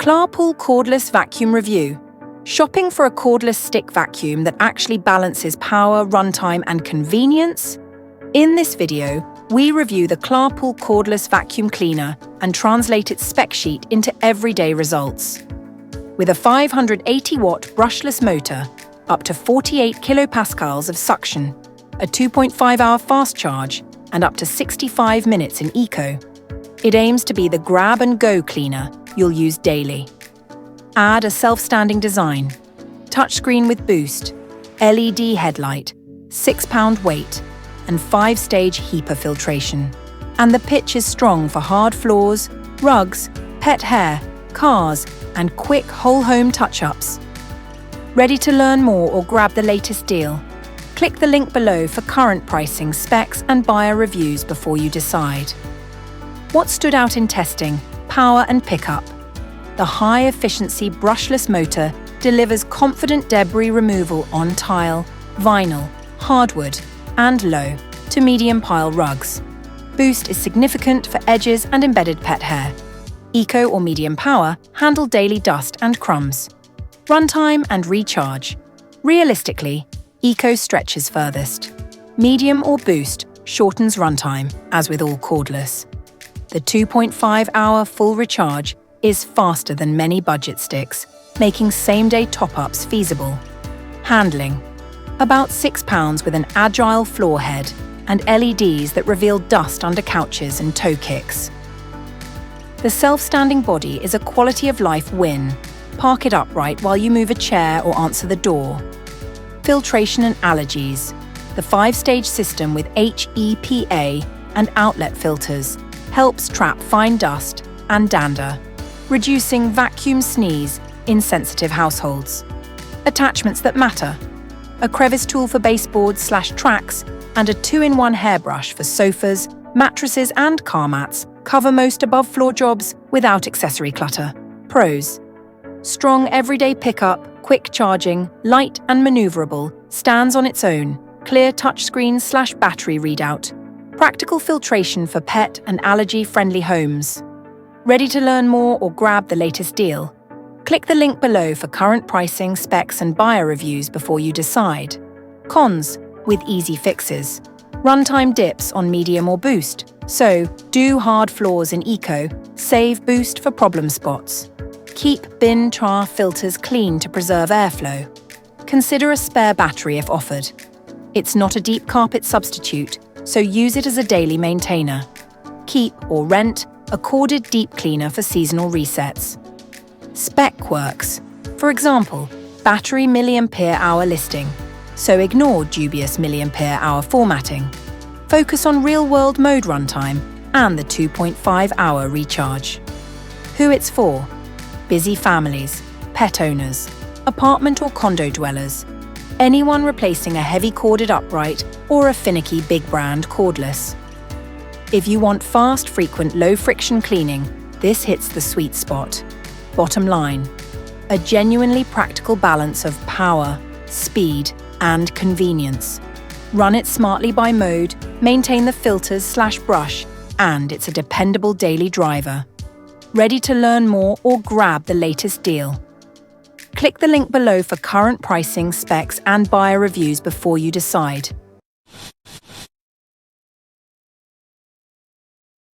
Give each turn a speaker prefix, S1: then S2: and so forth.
S1: Klarpul Cordless Vacuum Review. Shopping for a cordless stick vacuum that actually balances power, runtime, and convenience? In this video, we review the Klarpul Cordless Vacuum Cleaner and translate its spec sheet into everyday results. With a 580-watt brushless motor, up to 48 kilopascals of suction, a 2.5-hour fast charge, and up to 65 minutes in eco, it aims to be the grab-and-go cleaner you'll use daily. Add a self-standing design, touchscreen with boost, LED headlight, 6-pound weight, and 5-stage HEPA filtration. And the pitch is strong for hard floors, rugs, pet hair, cars, and quick whole-home touch-ups. Ready to learn more or grab the latest deal? Click the link below for current pricing, specs, and buyer reviews before you decide. What stood out in testing? Power and pickup. The high-efficiency brushless motor delivers confident debris removal on tile, vinyl, hardwood, and low to medium pile rugs. Boost is significant for edges and embedded pet hair. Eco or medium power handle daily dust and crumbs. Runtime and recharge. Realistically, eco stretches furthest. Medium or boost shortens runtime, as with all cordless. The 2.5-hour full recharge is faster than many budget sticks, making same-day top-ups feasible. Handling. About 6 pounds with an agile floor head and LEDs that reveal dust under couches and toe kicks. The self-standing body is a quality-of-life win. Park it upright while you move a chair or answer the door. Filtration and allergies. The 5-stage system with HEPA and outlet filters helps trap fine dust and dander, reducing vacuum sneeze in sensitive households. Attachments that matter. A crevice tool for baseboards/tracks and a 2-in-1 hairbrush for sofas, mattresses and car mats cover most above-floor jobs without accessory clutter. Pros. Strong everyday pickup, quick charging, light and maneuverable, stands on its own, clear touchscreen/battery readout. Practical filtration for pet and allergy-friendly homes. Ready to learn more or grab the latest deal? Click the link below for current pricing, specs, and buyer reviews before you decide. Cons, with easy fixes. Runtime dips on medium or boost, so do hard floors in eco, save boost for problem spots. Keep bin char filters clean to preserve airflow. Consider a spare battery if offered. It's not a deep carpet substitute, so use it as a daily maintainer. Keep or rent a corded deep cleaner for seasonal resets. Spec quirks. For example, battery milliampere-hour listing, so ignore dubious milliampere-hour formatting. Focus on real-world mode runtime and the 2.5-hour recharge. Who it's for? Busy families, pet owners, apartment or condo dwellers, anyone replacing a heavy corded upright or a finicky big brand cordless. If you want fast, frequent, low-friction cleaning, this hits the sweet spot. Bottom line, a genuinely practical balance of power, speed, and convenience. Run it smartly by mode, maintain the filters/brush, and it's a dependable daily driver. Ready to learn more or grab the latest deal? Click the link below for current pricing, specs, and buyer reviews before you decide.